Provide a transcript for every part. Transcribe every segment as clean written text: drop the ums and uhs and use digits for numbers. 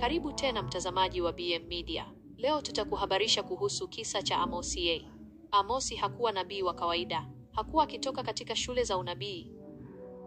Karibu tena mtazamaji wa BM Media. Leo tutakuhabarisha kuhusu kisa cha Amosi. Amosi hakuwa nabii wa kawaida. Hakuwa akitoka katika shule za unabii,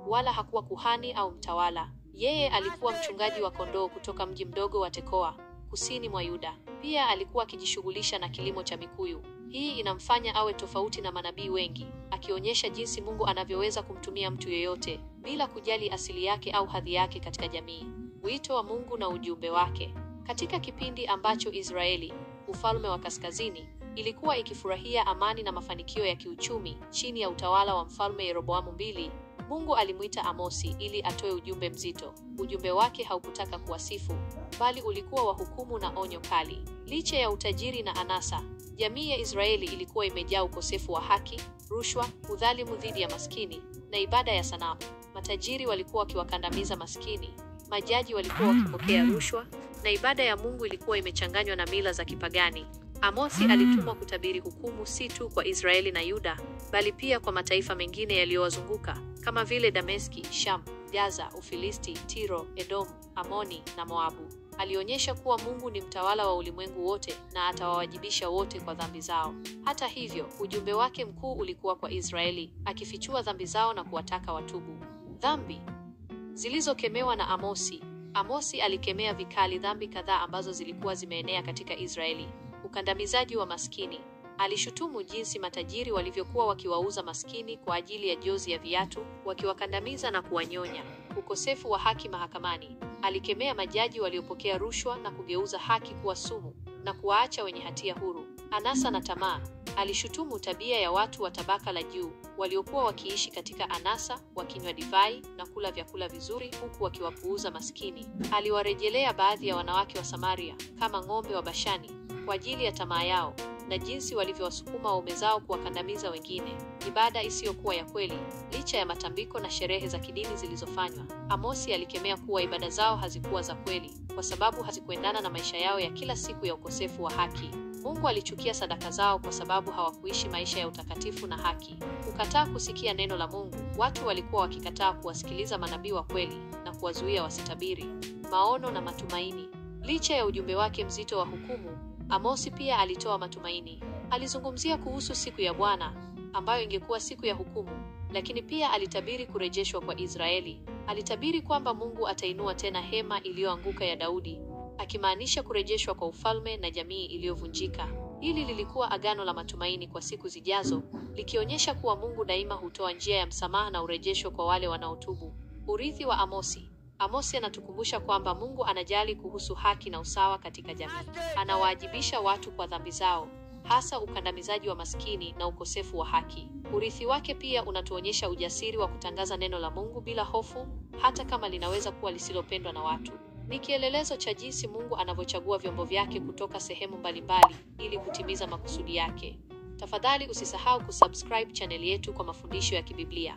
wala hakuwa kuhani au mtawala. Yeye alikuwa mchungaji wa kondoo kutoka mji mdogo wa Tekoa, kusini mwa Yuda. Pia alikuwa akijishughulisha na kilimo cha mikuyu. Hii inamfanya awe tofauti na manabii wengi, akionyesha jinsi Mungu anavyoweza kumtumia mtu yeyote bila kujali asili yake au hadhi yake katika jamii. Wito wa Mungu na ujumbe wake. Katika kipindi ambacho Israeli, ufalme wa kaskazini, ilikuwa ikifurahia amani na mafanikio ya kiuchumi chini ya utawala wa mfalme Yeroboamu II, Mungu alimuita Amosi ili atoe ujumbe mzito. Ujumbe wake haukutaka kuwasifu, bali ulikuwa wa hukumu na onyo kali. Licha ya utajiri na anasa, jamii ya Israeli ilikuwa imejaa ukosefu wa haki, rushwa, udhalimu dhidi ya maskini na ibada ya sanamu. Matajiri walikuwa wakiwakandamiza maskini, majaji walikuwa wakipokea rushwa, na ibada ya Mungu ilikuwa imechanganywa na mila za kipagani. Amosi alitumwa kutabiri hukumu si tu kwa Israeli na Yuda, bali pia kwa mataifa mengine yaliyowazunguka kama vile Dameski, Sham, Gaza, Ufilisti, Tiro, Edom, Amoni na Moabu. Alionyesha kuwa Mungu ni mtawala wa ulimwengu wote na atawawajibisha wote kwa dhambi zao. Hata hivyo, ujumbe wake mkuu ulikuwa kwa Israeli, akifichua dhambi zao na kuwataka watubu. Dhambi zilizokemewa na Amosi. Amosi alikemea vikali dhambi kadhaa ambazo zilikuwa zimeenea katika Israeli. Ukandamizaji wa maskini. Alishutumu jinsi matajiri walivyokuwa wakiwauza maskini kwa ajili ya jozi ya viatu, wakiwakandamiza na kuwanyonya. Ukosefu wa haki mahakamani. Alikemea majaji waliopokea rushwa na kugeuza haki kuwa sumu na kuwaacha wenye hatia huru. Anasa na tamaa. Alishutumu tabia ya watu wa tabaka la juu waliokuwa wakiishi katika anasa, wakinywa divai na kula vyakula vizuri huku wakiwapuuza maskini. Aliwarejelea baadhi ya wanawake wa Samaria kama ng'ombe wa Bashani kwa ajili ya tamaa yao na jinsi walivyowasukuma waume zao kuwakandamiza wengine. Ibada isiyokuwa ya kweli. Licha ya matambiko na sherehe za kidini zilizofanywa, Amosi alikemea kuwa ibada zao hazikuwa za kweli kwa sababu hazikuendana na maisha yao ya kila siku ya ukosefu wa haki. Mungu alichukia sadaka zao kwa sababu hawakuishi maisha ya utakatifu na haki. Kukataa kusikia neno la Mungu. Watu walikuwa wakikataa kuwasikiliza manabii wa kweli na kuwazuia wasitabiri. Maono na matumaini. Licha ya ujumbe wake mzito wa hukumu, Amosi pia alitoa matumaini. Alizungumzia kuhusu siku ya Bwana ambayo ingekuwa siku ya hukumu, lakini pia alitabiri kurejeshwa kwa Israeli. Alitabiri kwamba Mungu atainua tena hema iliyoanguka ya Daudi, akimaanisha kurejeshwa kwa ufalme na jamii iliyovunjika. Hili lilikuwa agano la matumaini kwa siku zijazo, likionyesha kuwa Mungu daima hutoa njia ya msamaha na urejesho kwa wale wanaotubu. Urithi wa Amosi. Amosi anatukumbusha kwamba Mungu anajali kuhusu haki na usawa katika jamii. Anawaajibisha watu kwa dhambi zao, hasa ukandamizaji wa maskini na ukosefu wa haki. Urithi wake pia unatuonyesha ujasiri wa kutangaza neno la Mungu bila hofu, hata kama linaweza kuwa lisilopendwa na watu. Ni kielelezo cha jinsi Mungu anavyochagua vyombo vyake kutoka sehemu mbalimbali ili kutimiza makusudi yake. Tafadhali usisahau kusubscribe channel yetu kwa mafundisho ya kibiblia.